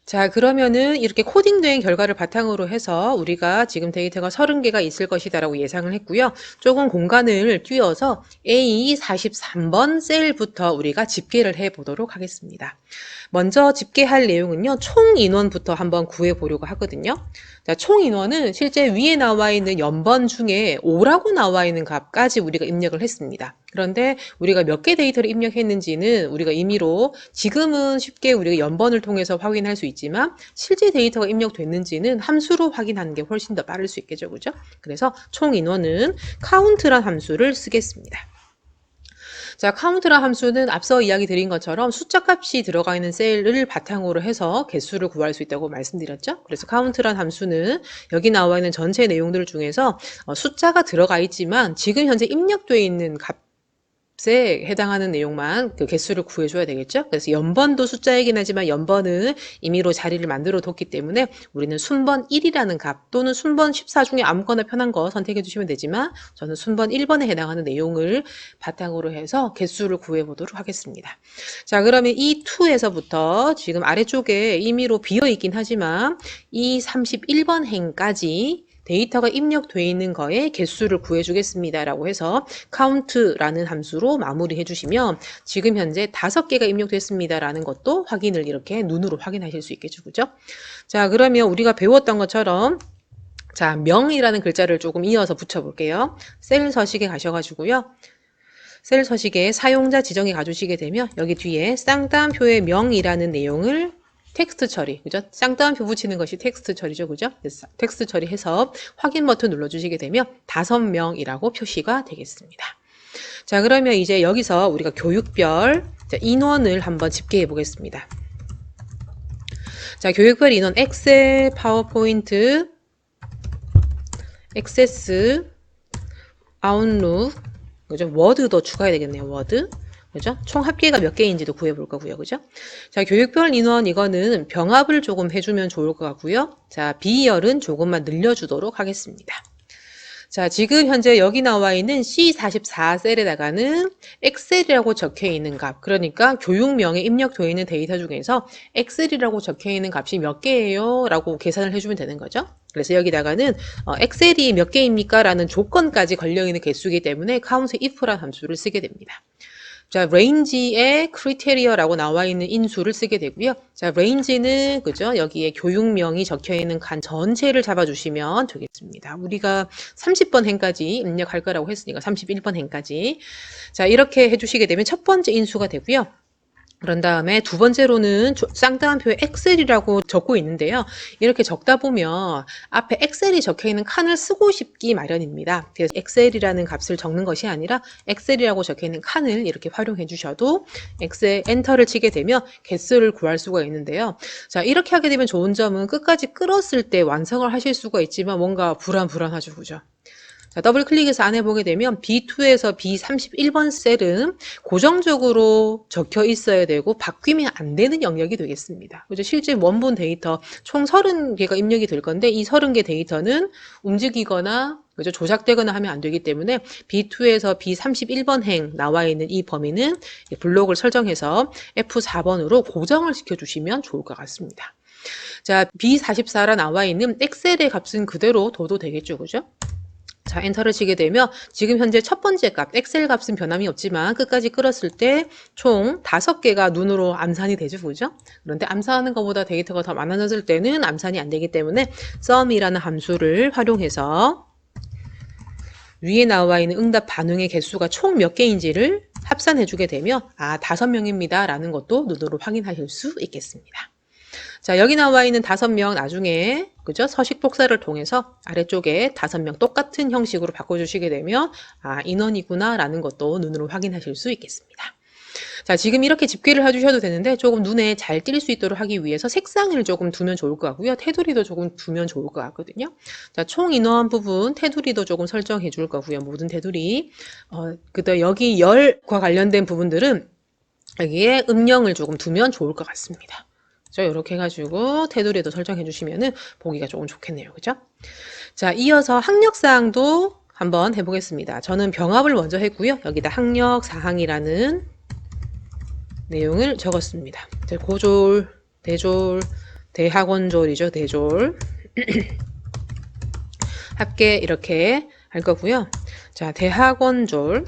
자, 그러면은 이렇게 코딩된 결과를 바탕으로 해서 우리가 지금 데이터가 30개가 있을 것이다라고 예상을 했고요. 조금 공간을 띄워서 A43번 셀부터 우리가 집계를 해 보도록 하겠습니다. 먼저 집계할 내용은요, 총 인원부터 한번 구해 보려고 하거든요. 자, 총 인원은 실제 위에 나와 있는 연번 중에 5라고 나와 있는 값까지 우리가 입력을 했습니다. 그런데 우리가 몇 개 데이터를 입력했는지는 우리가 임의로 지금은 쉽게 우리가 연번을 통해서 확인할 수 있지만 실제 데이터가 입력됐는지는 함수로 확인하는 게 훨씬 더 빠를 수 있겠죠, 그죠? 그래서 총 인원은 count란 함수를 쓰겠습니다. 자, 카운트란 함수는 앞서 이야기 드린 것처럼 숫자 값이 들어가 있는 셀을 바탕으로 해서 개수를 구할 수 있다고 말씀드렸죠. 그래서 카운트란 함수는 여기 나와 있는 전체 내용들 중에서 숫자가 들어가 있지만 지금 현재 입력되어 있는 값에 해당하는 내용만 그 개수를 구해줘야 되겠죠. 그래서 연번도 숫자이긴 하지만 연번은 임의로 자리를 만들어 뒀기 때문에 우리는 순번 1이라는 값 또는 순번 14 중에 아무거나 편한 거 선택해 주시면 되지만 저는 순번 1번에 해당하는 내용을 바탕으로 해서 개수를 구해 보도록 하겠습니다. 자, 그러면 이 2에서부터 지금 아래쪽에 임의로 비어 있긴 하지만 이 31번 행까지 데이터가 입력되어 있는 거에 개수를 구해주겠습니다. 라고 해서 count라는 함수로 마무리해 주시면 지금 현재 5개가 입력됐습니다. 라는 것도 확인을 이렇게 눈으로 확인하실 수 있겠죠. 그죠? 자, 그러면 우리가 배웠던 것처럼 자, 명이라는 글자를 조금 이어서 붙여볼게요. 셀 서식에 가셔가지고요. 셀 서식에 사용자 지정에 가주시게 되면 여기 뒤에 쌍따옴표의 명이라는 내용을 텍스트 처리, 그죠? 쌍따옴표 붙이는 것이 텍스트 처리죠, 그죠? 그래서 텍스트 처리해서 확인 버튼 눌러주시게 되면 5명이라고 표시가 되겠습니다. 자, 그러면 이제 여기서 우리가 교육별 인원을 한번 집계해 보겠습니다. 자, 교육별 인원 엑셀, 파워포인트, 액세스, 아웃룩, 그죠? 워드도 추가해야 되겠네요, 워드. 그죠? 총 합계가 몇 개인지도 구해볼 거고요. 그죠? 자, 교육별 인원 이거는 병합을 조금 해주면 좋을 것 같고요. 자, 비열은 조금만 늘려주도록 하겠습니다. 자, 지금 현재 여기 나와 있는 C44 셀에다가는 엑셀이라고 적혀 있는 값, 그러니까 교육명에 입력되어 있는 데이터 중에서 엑셀이라고 적혀 있는 값이 몇 개예요? 라고 계산을 해주면 되는 거죠. 그래서 여기다가는 엑셀이 몇 개입니까? 라는 조건까지 걸려있는 개수이기 때문에 count if라는 함수를 쓰게 됩니다. 자, range의 criteria라고 나와 있는 인수를 쓰게 되고요. 자, range는 그죠? 여기에 교육명이 적혀 있는 간 전체를 잡아주시면 되겠습니다. 우리가 30번 행까지 입력할 거라고 했으니까 31번 행까지. 자, 이렇게 해주시게 되면 첫 번째 인수가 되고요. 그런 다음에 두 번째로는 쌍따옴표에 엑셀이라고 적고 있는데요. 이렇게 적다 보면 앞에 엑셀이 적혀 있는 칸을 쓰고 싶기 마련입니다. 그래서 엑셀이라는 값을 적는 것이 아니라 엑셀이라고 적혀 있는 칸을 이렇게 활용해 주셔도 엑셀 엔터를 치게 되면 개수를 구할 수가 있는데요. 자, 이렇게 하게 되면 좋은 점은 끝까지 끌었을 때 완성을 하실 수가 있지만 뭔가 불안하죠, 그죠? 자, 더블 클릭해서 안에 보게 되면 B2에서 B31번 셀은 고정적으로 적혀 있어야 되고 바뀌면 안 되는 영역이 되겠습니다. 그죠? 실제 원본 데이터 총 30개가 입력이 될 건데 이 30개 데이터는 움직이거나 그죠? 조작되거나 하면 안 되기 때문에 B2에서 B31번 행 나와 있는 이 범위는 블록을 설정해서 F4번으로 고정을 시켜주시면 좋을 것 같습니다. 자, B44라 나와 있는 엑셀의 값은 그대로 둬도 되겠죠, 그죠? 자, 엔터를 치게 되면 지금 현재 첫 번째 값, 엑셀 값은 변함이 없지만 끝까지 끌었을 때 총 5개가 눈으로 암산이 되죠, 그죠? 그런데 암산하는 것보다 데이터가 더 많아졌을 때는 암산이 안 되기 때문에 sum이라는 함수를 활용해서 위에 나와 있는 응답 반응의 개수가 총 몇 개인지를 합산해 주게 되면 5명입니다 라는 것도 눈으로 확인하실 수 있겠습니다. 자, 여기 나와 있는 5명 나중에 그죠? 서식 복사를 통해서 아래쪽에 5명 똑같은 형식으로 바꿔주시게 되면 인원이구나 라는 것도 눈으로 확인하실 수 있겠습니다. 자, 지금 이렇게 집계를 해주셔도 되는데 조금 눈에 잘 띌 수 있도록 하기 위해서 색상을 조금 두면 좋을 것 같고요. 테두리도 조금 두면 좋을 것 같거든요. 자, 총 인원 부분 테두리도 조금 설정해 줄 거고요. 모든 테두리. 그다음 여기 열과 관련된 부분들은 여기에 음영을 조금 두면 좋을 것 같습니다. 이렇게 해가지고 테두리도 설정해 주시면은 보기가 조금 좋겠네요. 그죠? 자, 이어서 학력사항도 한번 해보겠습니다. 저는 병합을 먼저 했고요. 여기다 학력사항이라는 내용을 적었습니다. 고졸, 대졸, 대학원졸이죠. 대졸. 합계 이렇게 할 거고요. 자, 대학원졸.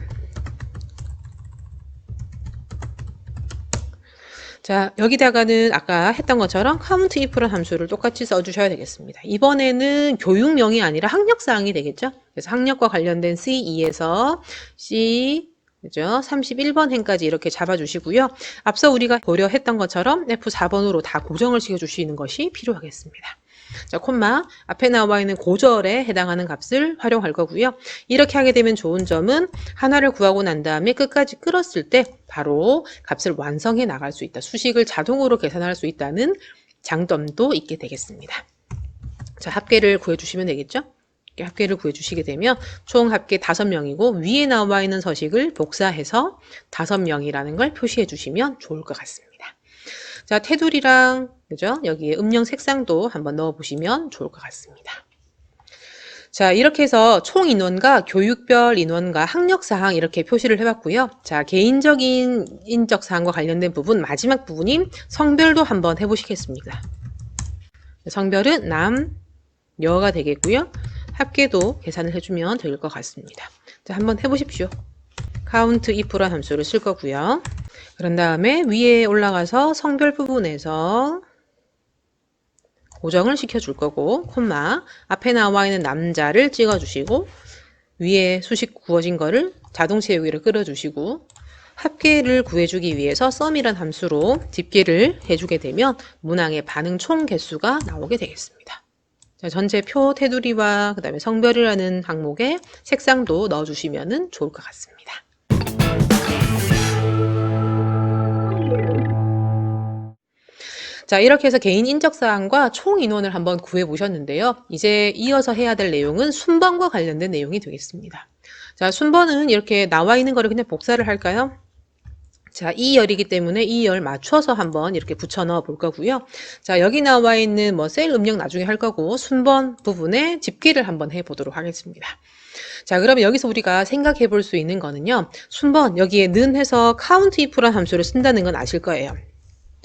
자, 여기다가는 아까 했던 것처럼 count if라는 함수를 똑같이 써주셔야 되겠습니다. 이번에는 교육명이 아니라 학력사항이 되겠죠? 그래서 학력과 관련된 C2에서 C, 그죠? 31번 행까지 이렇게 잡아주시고요. 앞서 우리가 고려했던 것처럼 F4번으로 다 고정을 시켜주시는 것이 필요하겠습니다. 자, 콤마 앞에 나와 있는 고절에 해당하는 값을 활용할 거고요. 이렇게 하게 되면 좋은 점은 하나를 구하고 난 다음에 끝까지 끌었을 때 바로 값을 완성해 나갈 수 있다. 수식을 자동으로 계산할 수 있다는 장점도 있게 되겠습니다. 자, 합계를 구해주시면 되겠죠? 합계를 구해주시게 되면 총 합계 5명이고 위에 나와 있는 서식을 복사해서 5명이라는 걸 표시해 주시면 좋을 것 같습니다. 자, 테두리랑 그죠? 여기에 음영 색상도 한번 넣어 보시면 좋을 것 같습니다. 자, 이렇게 해서 총 인원과 교육별 인원과 학력사항 이렇게 표시를 해봤고요. 자, 개인적인 인적사항과 관련된 부분, 마지막 부분인 성별도 한번 해보시겠습니다. 성별은 남, 여가 되겠고요. 합계도 계산을 해주면 될 것 같습니다. 자, 한번 해보십시오. count if라는 함수를 쓸 거고요. 그런 다음에 위에 올라가서 성별 부분에서 고정을 시켜줄 거고, 콤마 앞에 나와 있는 남자를 찍어주시고 위에 수식 구워진 거를 자동 채우기를 끌어주시고 합계를 구해주기 위해서 sum이란 함수로 집계를 해주게 되면 문항의 반응 총 개수가 나오게 되겠습니다. 자, 전체 표 테두리와 그 다음에 성별이라는 항목에 색상도 넣어주시면 좋을 것 같습니다. 자, 이렇게 해서 개인 인적사항과 총 인원을 한번 구해 보셨는데요. 이제 이어서 해야 될 내용은 순번과 관련된 내용이 되겠습니다. 자, 순번은 이렇게 나와 있는 거를 그냥 복사를 할까요? 자, 2열이기 때문에 2열 맞춰서 한번 이렇게 붙여 넣어 볼 거고요. 자, 여기 나와 있는 뭐 셀 음력 나중에 할 거고 순번 부분에 집계를 한번 해 보도록 하겠습니다. 자, 그러면 여기서 우리가 생각해 볼 수 있는 거는요. 순번 여기에 는 해서 count if라는 함수를 쓴다는 건 아실 거예요.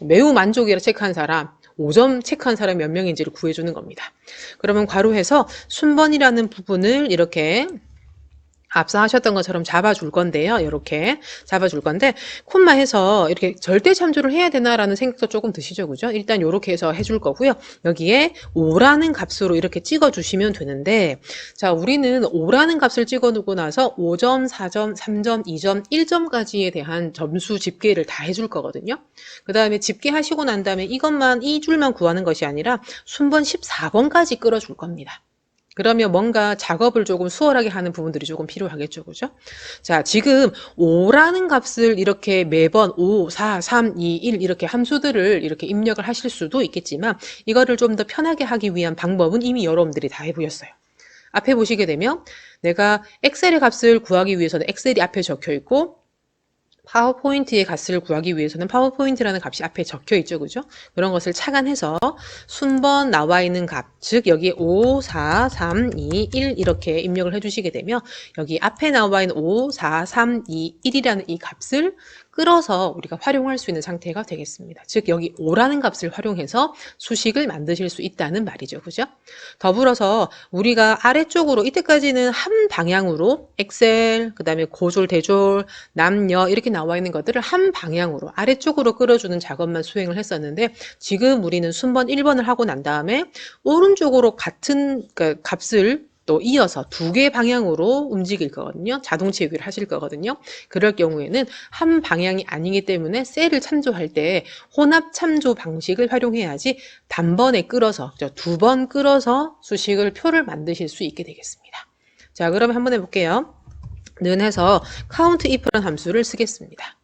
매우 만족이라 체크한 사람, 5점 체크한 사람이 몇 명인지를 구해주는 겁니다. 그러면 괄호해서 순번이라는 부분을 이렇게 앞서 하셨던 것처럼 잡아줄 건데요. 이렇게 잡아줄 건데 콤마 해서 이렇게 절대 참조를 해야 되나라는 생각도 조금 드시죠. 그죠? 일단 이렇게 해서 해줄 거고요. 여기에 5라는 값으로 이렇게 찍어주시면 되는데 자, 우리는 5라는 값을 찍어두고 나서 5점, 4점, 3점, 2점, 1점까지에 대한 점수 집계를 다 해줄 거거든요. 그 다음에 집계하시고 난 다음에 이것만 이 줄만 구하는 것이 아니라 순번 14번까지 끌어줄 겁니다. 그러면 뭔가 작업을 조금 수월하게 하는 부분들이 조금 필요하겠죠. 그죠? 자, 지금 5라는 값을 이렇게 매번 5, 4, 3, 2, 1 이렇게 함수들을 이렇게 입력을 하실 수도 있겠지만 이거를 좀 더 편하게 하기 위한 방법은 이미 여러분들이 다 해보셨어요. 앞에 보시게 되면 내가 엑셀의 값을 구하기 위해서는 엑셀이 앞에 적혀 있고 파워포인트의 값을 구하기 위해서는 파워포인트라는 값이 앞에 적혀 있죠. 그죠? 그런 것을 착안해서 순번 나와 있는 값, 즉 여기 5, 4, 3, 2, 1 이렇게 입력을 해주시게 되면 여기 앞에 나와 있는 5, 4, 3, 2, 1이라는 이 값을 끌어서 우리가 활용할 수 있는 상태가 되겠습니다. 즉 여기 5라는 값을 활용해서 수식을 만드실 수 있다는 말이죠. 그죠? 더불어서 우리가 아래쪽으로 이때까지는 한 방향으로 엑셀, 그 다음에 고졸, 대졸, 남녀 이렇게 나와 있는 것들을 한 방향으로 아래쪽으로 끌어주는 작업만 수행을 했었는데 지금 우리는 순번 1번을 하고 난 다음에 오른쪽으로 같은 값을 또 이어서 2개 방향으로 움직일 거거든요. 자동 채우기를 하실 거거든요. 그럴 경우에는 한 방향이 아니기 때문에 셀을 참조할 때 혼합 참조 방식을 활용해야지 단번에 끌어서 2번 끌어서 수식을 표를 만드실 수 있게 되겠습니다. 자, 그러면 한번 해볼게요. 는 해서 count if라는 함수를 쓰겠습니다.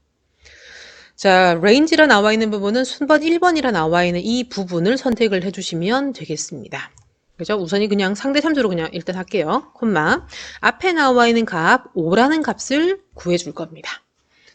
자, range라 나와 있는 부분은 순번 1번이라 나와 있는 이 부분을 선택을 해주시면 되겠습니다. 그죠? 우선이 그냥 상대 참조로 그냥 일단 할게요. 콤마 앞에 나와 있는 값 5라는 값을 구해줄 겁니다.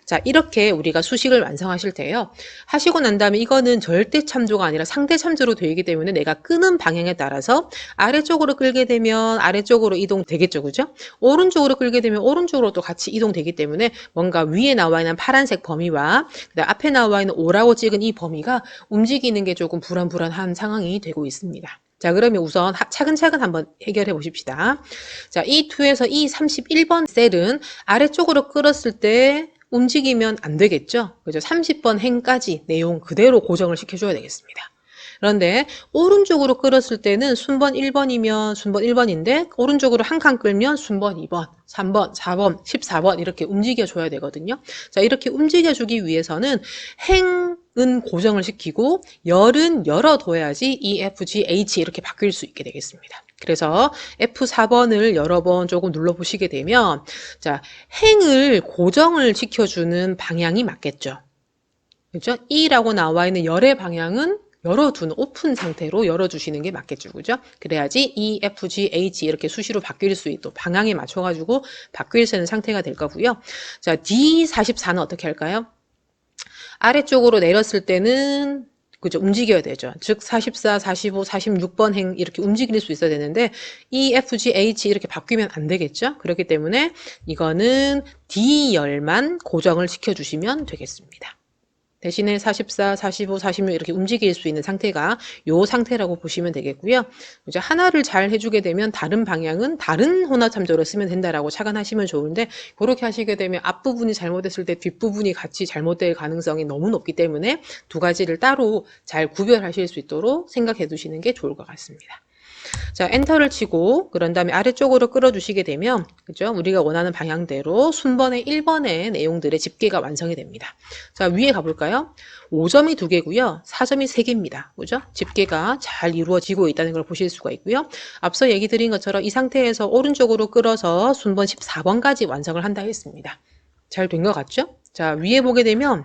자, 이렇게 우리가 수식을 완성하실 때요. 하시고 난 다음에 이거는 절대 참조가 아니라 상대 참조로 되기 때문에 내가 끄는 방향에 따라서 아래쪽으로 끌게 되면 아래쪽으로 이동되겠죠. 그죠? 오른쪽으로 끌게 되면 오른쪽으로 또 같이 이동되기 때문에 뭔가 위에 나와 있는 파란색 범위와 그다음 앞에 나와 있는 O라고 찍은 이 범위가 움직이는 게 조금 불안불안한 상황이 되고 있습니다. 자, 그러면 우선 차근차근 한번 해결해 보십시다. 자, E2에서 E31번 셀은 아래쪽으로 끌었을 때 움직이면 안 되겠죠? 그죠? 30번 행까지 내용 그대로 고정을 시켜줘야 되겠습니다. 그런데 오른쪽으로 끌었을 때는 순번 1번이면 순번 1번인데 오른쪽으로 한 칸 끌면 순번 2번, 3번, 4번, 14번 이렇게 움직여줘야 되거든요. 자, 이렇게 움직여주기 위해서는 행은 고정을 시키고 열은 열어둬야지 E, F, G, H 이렇게 바뀔 수 있게 되겠습니다. 그래서 F4번을 여러 번 조금 눌러보시게 되면 자, 행을 고정을 시켜주는 방향이 맞겠죠. 그렇죠? E라고 나와 있는 열의 방향은 열어두는 오픈 상태로 열어주시는 게 맞겠죠. 그죠? 그래야지 E, F, G, H 이렇게 수시로 바뀔 수 있도록 방향에 맞춰가지고 바뀔 수 있는 상태가 될 거고요. 자, D44는 어떻게 할까요? 아래쪽으로 내렸을 때는 그죠? 움직여야 되죠. 즉 44, 45, 46번 행 이렇게 움직일 수 있어야 되는데 E, F, G, H 이렇게 바뀌면 안 되겠죠? 그렇기 때문에 이거는 D열만 고정을 시켜주시면 되겠습니다. 대신에 44, 45, 46 이렇게 움직일 수 있는 상태가 요 상태라고 보시면 되겠고요. 이제 하나를 잘 해주게 되면 다른 방향은 다른 혼합 참조를 쓰면 된다라고 착안하시면 좋은데 그렇게 하시게 되면 앞부분이 잘못됐을 때 뒷부분이 같이 잘못될 가능성이 너무 높기 때문에 두 가지를 따로 잘 구별하실 수 있도록 생각해 두시는 게 좋을 것 같습니다. 자, 엔터를 치고 그런 다음에 아래쪽으로 끌어주시게 되면 그죠? 우리가 원하는 방향대로 순번의 1번의 내용들의 집계가 완성이 됩니다. 자, 위에 가볼까요? 5점이 2개고요. 4점이 3개입니다. 그죠? 집계가 잘 이루어지고 있다는 걸 보실 수가 있고요. 앞서 얘기 드린 것처럼 이 상태에서 오른쪽으로 끌어서 순번 14번까지 완성을 한다 했습니다. 잘 된 것 같죠? 자, 위에 보게 되면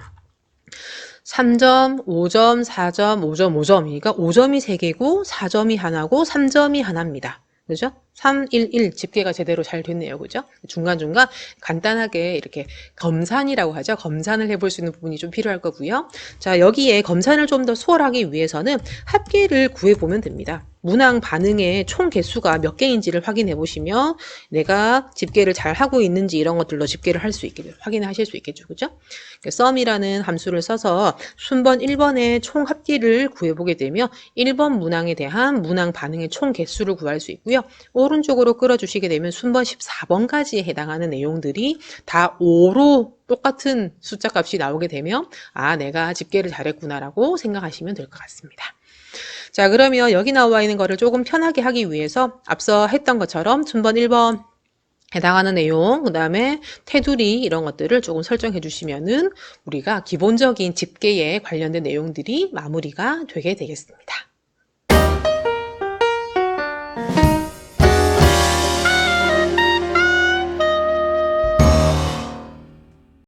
3점, 5점, 4점, 5점, 5점. 그러니까 5점이 3개고 4점이 하나고 3점이 하나입니다. 그죠? 3, 1, 1 집계가 제대로 잘 됐네요. 그죠? 중간중간 간단하게 이렇게 검산이라고 하죠. 검산을 해볼 수 있는 부분이 좀 필요할 거고요. 자, 여기에 검산을 좀 더 수월하기 위해서는 합계를 구해보면 됩니다. 문항 반응의 총 개수가 몇 개인지를 확인해 보시면 내가 집계를 잘 하고 있는지 이런 것들로 집계를 할 수 있게 확인하실 수 있겠죠. 그죠? sum이라는 함수를 써서 순번 1번의 총 합계를 구해보게 되면 1번 문항에 대한 문항 반응의 총 개수를 구할 수 있고요. 오른쪽으로 끌어주시게 되면 순번 14번까지에 해당하는 내용들이 다 5로 똑같은 숫자 값이 나오게 되면 아, 내가 집계를 잘했구나라고 생각하시면 될 것 같습니다. 자, 그러면 여기 나와 있는 거를 조금 편하게 하기 위해서 앞서 했던 것처럼 순번 1번 해당하는 내용, 그 다음에 테두리 이런 것들을 조금 설정해 주시면은 우리가 기본적인 집계에 관련된 내용들이 마무리가 되게 되겠습니다.